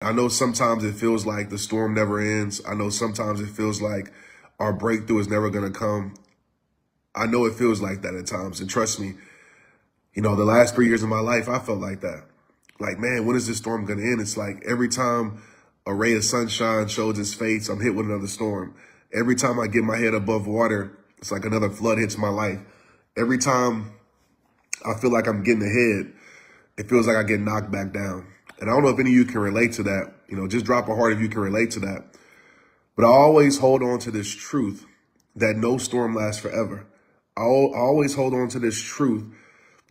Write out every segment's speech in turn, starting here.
I know sometimes it feels like the storm never ends. I know sometimes it feels like our breakthrough is never going to come. I know it feels like that at times. And trust me, you know, the last 3 years of my life, I felt like that. Like, man, when is this storm going to end? It's like every time a ray of sunshine shows its face, I'm hit with another storm. Every time I get my head above water, it's like another flood hits my life. Every time I feel like I'm getting ahead, it feels like I get knocked back down. And I don't know if any of you can relate to that. You know, just drop a heart if you can relate to that. But I always hold on to this truth that no storm lasts forever. I always hold on to this truth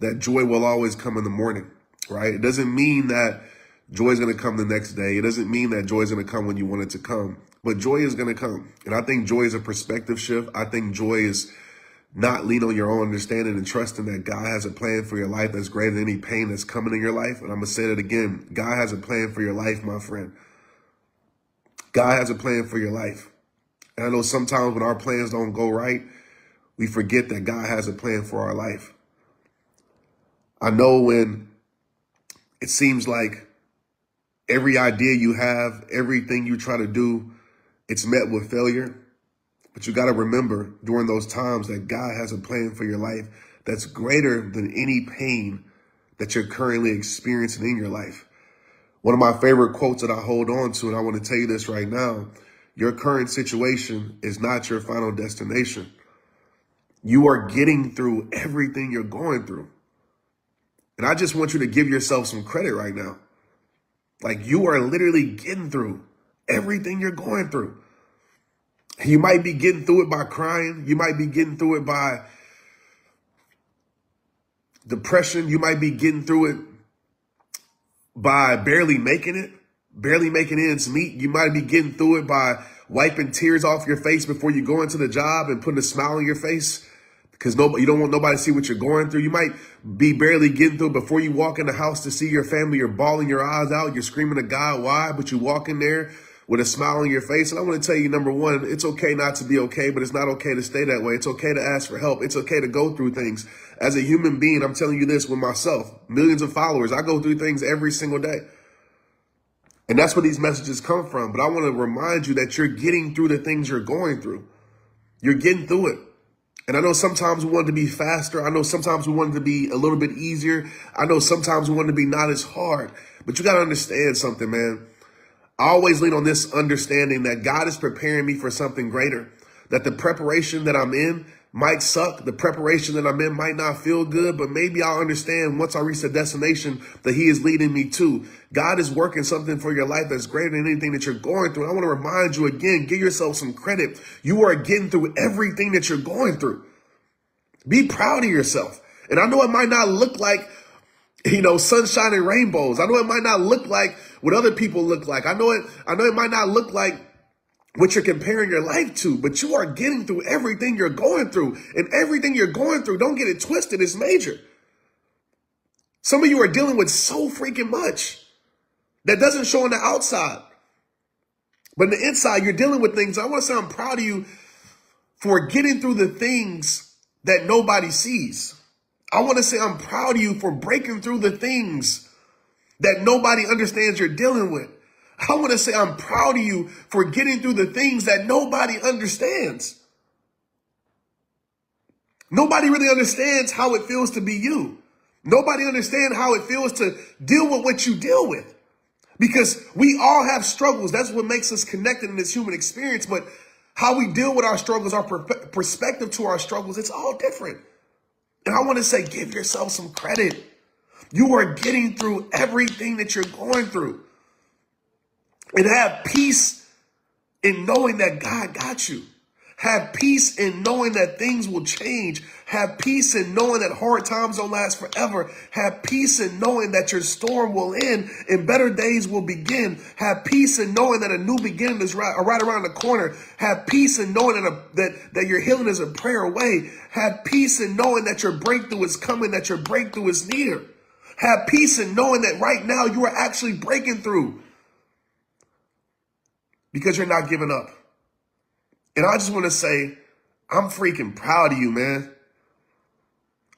that joy will always come in the morning, right? It doesn't mean that joy is going to come the next day. It doesn't mean that joy is going to come when you want it to come. But joy is going to come. And I think joy is a perspective shift. I think joy is not lean on your own understanding and trusting that God has a plan for your life that's greater than any pain that's coming in your life. And I'm going to say that again. God has a plan for your life, my friend. God has a plan for your life. And I know sometimes when our plans don't go right, we forget that God has a plan for our life. I know when it seems like every idea you have, everything you try to do, it's met with failure. But you got to remember during those times that God has a plan for your life that's greater than any pain that you're currently experiencing in your life. One of my favorite quotes that I hold on to, and I want to tell you this right now, your current situation is not your final destination. You are getting through everything you're going through. And I just want you to give yourself some credit right now. Like, you are literally getting through everything you're going through. You might be getting through it by crying. You might be getting through it by depression. You might be getting through it by barely making ends meet. You might be getting through it by wiping tears off your face before you go into the job and putting a smile on your face because you don't want nobody to see what you're going through. You might be barely getting through it before you walk in the house to see your family. You're bawling your eyes out. You're screaming to God, why? But you walk in there with a smile on your face. And I want to tell you, number one, it's okay not to be okay, but it's not okay to stay that way. It's okay to ask for help. It's okay to go through things. As a human being, I'm telling you this with myself, millions of followers, I go through things every single day. And that's where these messages come from. But I want to remind you that you're getting through the things you're going through. You're getting through it. And I know sometimes we want it to be faster. I know sometimes we want it to be a little bit easier. I know sometimes we want it to be not as hard. But you got to understand something, man. I always lean on this understanding that God is preparing me for something greater, that the preparation that I'm in might suck. The preparation that I'm in might not feel good, but maybe I'll understand once I reach the destination that he is leading me to. God is working something for your life that's greater than anything that you're going through. And I want to remind you again, give yourself some credit. You are getting through everything that you're going through. Be proud of yourself. And I know it might not look like, you know, sunshine and rainbows. I know it might not look like what other people look like. I know it might not look like what you're comparing your life to, but you are getting through everything you're going through. And everything you're going through, don't get it twisted, is major. Some of you are dealing with so freaking much that doesn't show on the outside. But on the inside, you're dealing with things. I want to say I'm proud of you for getting through the things that nobody sees. I want to say I'm proud of you for breaking through the things that nobody understands you're dealing with. I want to say I'm proud of you for getting through the things that nobody understands. Nobody really understands how it feels to be you. Nobody understands how it feels to deal with what you deal with. Because we all have struggles. That's what makes us connected in this human experience. But how we deal with our struggles, our perspective to our struggles, it's all different. And I want to say, give yourself some credit. You are getting through everything that you're going through. And have peace in knowing that God got you. Have peace in knowing that things will change. Have peace in knowing that hard times don't last forever. Have peace in knowing that your storm will end and better days will begin. Have peace in knowing that a new beginning is right around the corner. Have peace in knowing that your healing is a prayer away. Have peace in knowing that your breakthrough is coming, that your breakthrough is near. Have peace in knowing that right now you are actually breaking through because you're not giving up. And I just want to say, I'm freaking proud of you, man.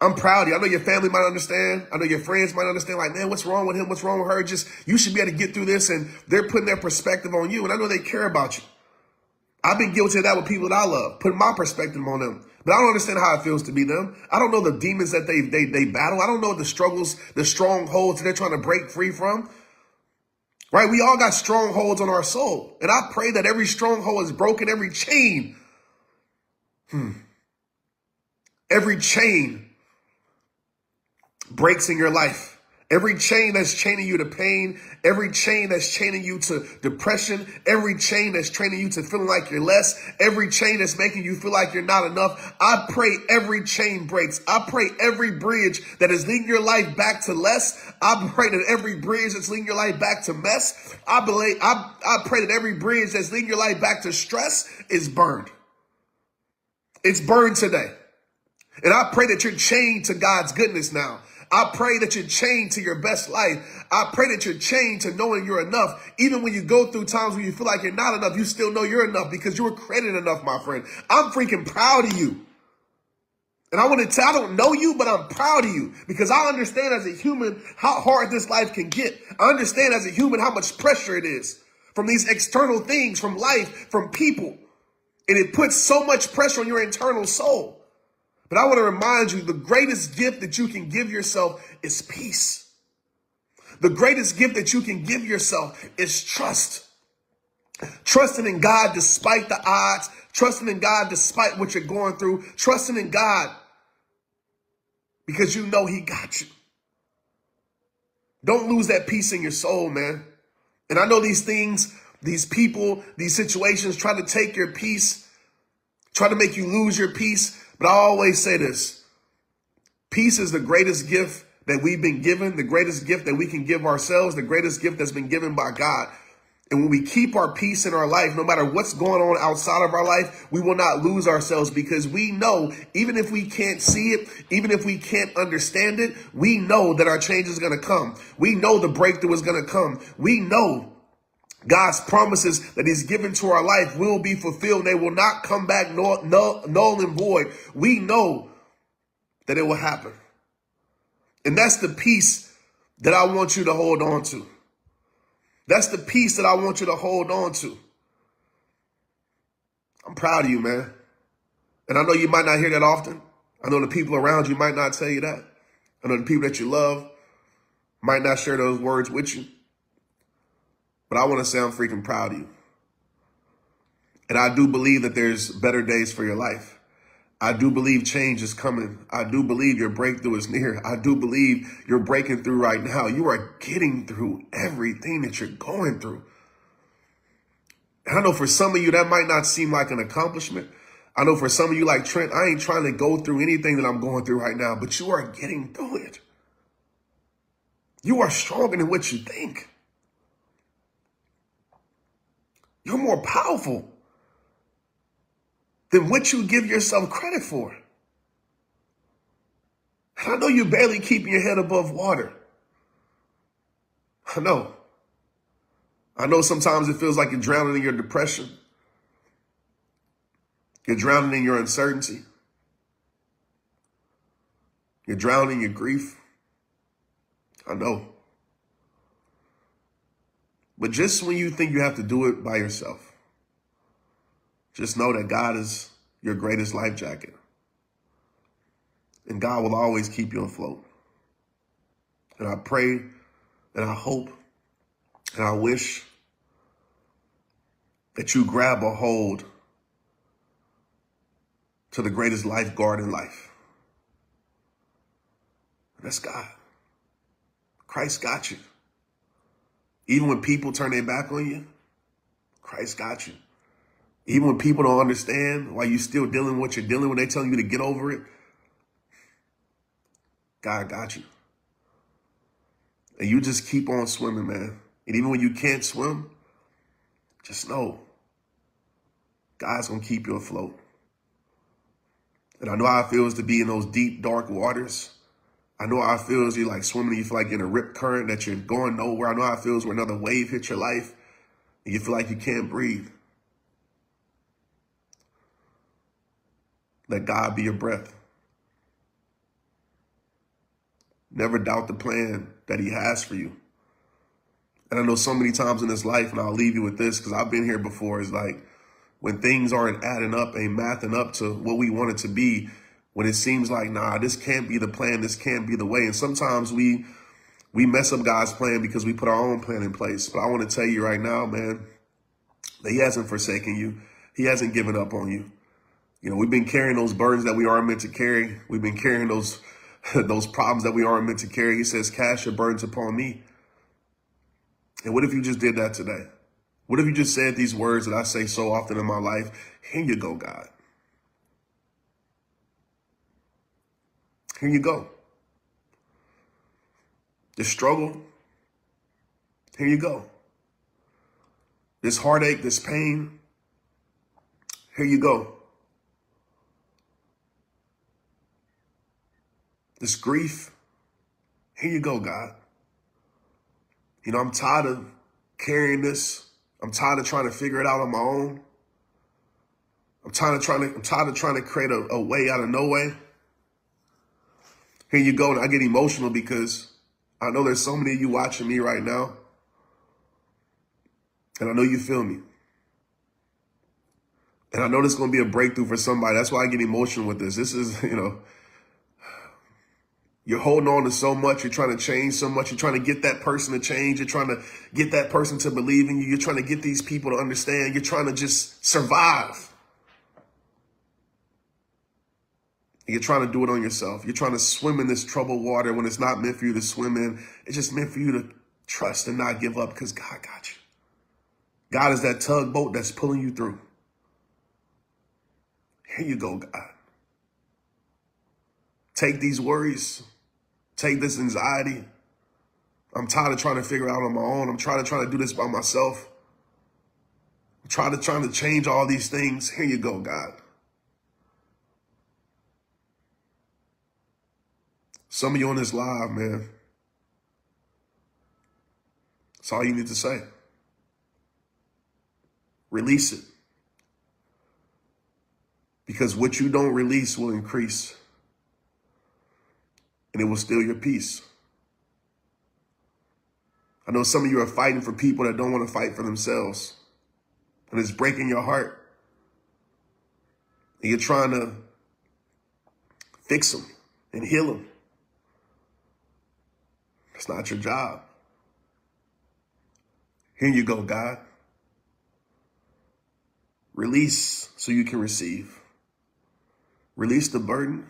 I'm proud of you. I know your family might understand. I know your friends might understand, like, man, what's wrong with him? What's wrong with her? Just, you should be able to get through this. And they're putting their perspective on you. And I know they care about you. I've been guilty of that with people that I love, putting my perspective on them. But I don't understand how it feels to be them. I don't know the demons that they battle. I don't know the struggles, the strongholds that they're trying to break free from. Right? We all got strongholds on our soul. And I pray that every stronghold is broken, every chain. Every chain breaks in your life. Every chain that's chaining you to pain, every chain that's chaining you to depression, every chain that's chaining you to feeling like you're less, every chain that's making you feel like you're not enough. I pray every chain breaks. I pray every bridge that is leading your life back to less. I pray that every bridge that's leading your life back to mess. I pray that every bridge that's leading your life back to stress is burned. It's burned today. And I pray that you're chained to God's goodness now. I pray that you're chained to your best life. I pray that you're chained to knowing you're enough. Even when you go through times when you feel like you're not enough, you still know you're enough because you were created enough, my friend. I'm freaking proud of you. And I want to tell, I don't know you, but I'm proud of you because I understand as a human how hard this life can get. I understand as a human how much pressure it is from these external things, from life, from people. And it puts so much pressure on your internal soul. But I want to remind you, the greatest gift that you can give yourself is peace. The greatest gift that you can give yourself is trust. Trusting in God despite the odds. Trusting in God despite what you're going through. Trusting in God because you know he got you. Don't lose that peace in your soul, man. And I know these things, these people, these situations try to take your peace, try to make you lose your peace. But I always say this, peace is the greatest gift that we've been given, the greatest gift that we can give ourselves, the greatest gift that's been given by God. And when we keep our peace in our life, no matter what's going on outside of our life, we will not lose ourselves because we know, even if we can't see it, even if we can't understand it, we know that our change is going to come. We know the breakthrough is going to come. We know God's promises that he's given to our life will be fulfilled. They will not come back null and void. We know that it will happen. And that's the peace that I want you to hold on to. That's the peace that I want you to hold on to. I'm proud of you, man. And I know you might not hear that often. I know the people around you might not tell you that. I know the people that you love might not share those words with you. But I want to say I'm freaking proud of you. And I do believe that there's better days for your life. I do believe change is coming. I do believe your breakthrough is near. I do believe you're breaking through right now. You are getting through everything that you're going through. And I know for some of you, that might not seem like an accomplishment. I know for some of you like Trent, I ain't trying to go through anything that I'm going through right now, but you are getting through it. You are stronger than what you think. You're more powerful than what you give yourself credit for. And I know you're barely keeping your head above water. I know. I know sometimes it feels like you're drowning in your depression. You're drowning in your uncertainty. You're drowning in your grief. I know. But just when you think you have to do it by yourself, just know that God is your greatest life jacket. And God will always keep you afloat. And I pray and I hope and I wish that you grab a hold to the greatest lifeguard in life. And that's God. Christ got you. Even when people turn their back on you, Christ got you. Even when people don't understand why you're still dealing with what you're dealing with, they telling you to get over it, God got you. And you just keep on swimming, man. And even when you can't swim, just know God's going to keep you afloat. And I know how it feels to be in those deep, dark waters. I know how it feels you're like swimming and you feel like you're in a rip current, that you're going nowhere. I know how it feels when another wave hits your life and you feel like you can't breathe. Let God be your breath. Never doubt the plan that he has for you. And I know so many times in this life, and I'll leave you with this because I've been here before, is like when things aren't adding up, ain't mathing up to what we want it to be, when it seems like, nah, this can't be the plan, this can't be the way. And sometimes we mess up God's plan because we put our own plan in place. But I want to tell you right now, man, that he hasn't forsaken you. He hasn't given up on you. You know, we've been carrying those burdens that we aren't meant to carry. We've been carrying those problems that we aren't meant to carry. He says, cast your burdens upon me. And what if you just did that today? What if you just said these words that I say so often in my life? Here you go, God. Here you go. This struggle, here you go. This heartache, this pain, here you go. This grief, here you go, God. You know, I'm tired of carrying this. I'm tired of trying to figure it out on my own. I'm tired of trying to create a way out of no way. Here you go. And I get emotional because I know there's so many of you watching me right now. And I know you feel me. And I know this is going to be a breakthrough for somebody. That's why I get emotional with this. This is, you know, you're holding on to so much. You're trying to change so much. You're trying to get that person to change. You're trying to get that person to believe in you. You're trying to get these people to understand. You're trying to just survive. You're trying to do it on yourself. You're trying to swim in this troubled water when it's not meant for you to swim in. It's just meant for you to trust and not give up because God got you. God is that tugboat that's pulling you through. Here you go, God. Take these worries. Take this anxiety. I'm tired of trying to figure it out on my own. I'm trying to do this by myself. I'm trying to change all these things. Here you go, God. Some of you on this live, man, that's all you need to say. Release it. Because what you don't release will increase. And it will steal your peace. I know some of you are fighting for people that don't want to fight for themselves. And it's breaking your heart. And you're trying to fix them and heal them. It's not your job. Here you go, God. Release so you can receive. Release the burden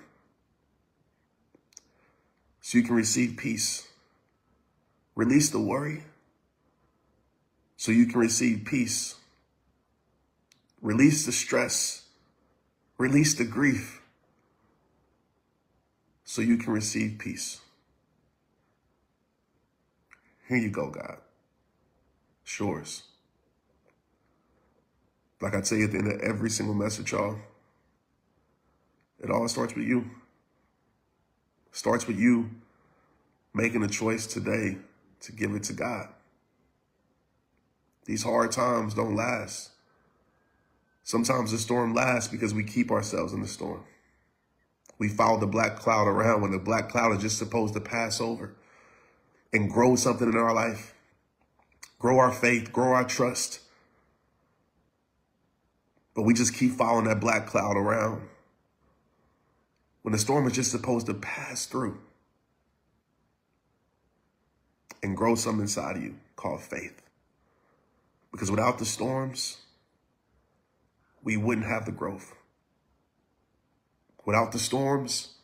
so you can receive peace. Release the worry so you can receive peace. Release the stress. Release the grief so you can receive peace. Here you go, God. It's yours. Like I tell you at the end of every single message, y'all, it all starts with you. It starts with you making a choice today to give it to God. These hard times don't last. Sometimes the storm lasts because we keep ourselves in the storm. We follow the black cloud around when the black cloud is just supposed to pass over and grow something in our life. Grow our faith, grow our trust. But we just keep following that black cloud around when the storm is just supposed to pass through and grow something inside of you called faith. Because without the storms, we wouldn't have the growth. Without the storms,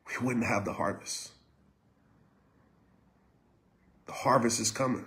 we wouldn't have the harvest. The harvest is coming.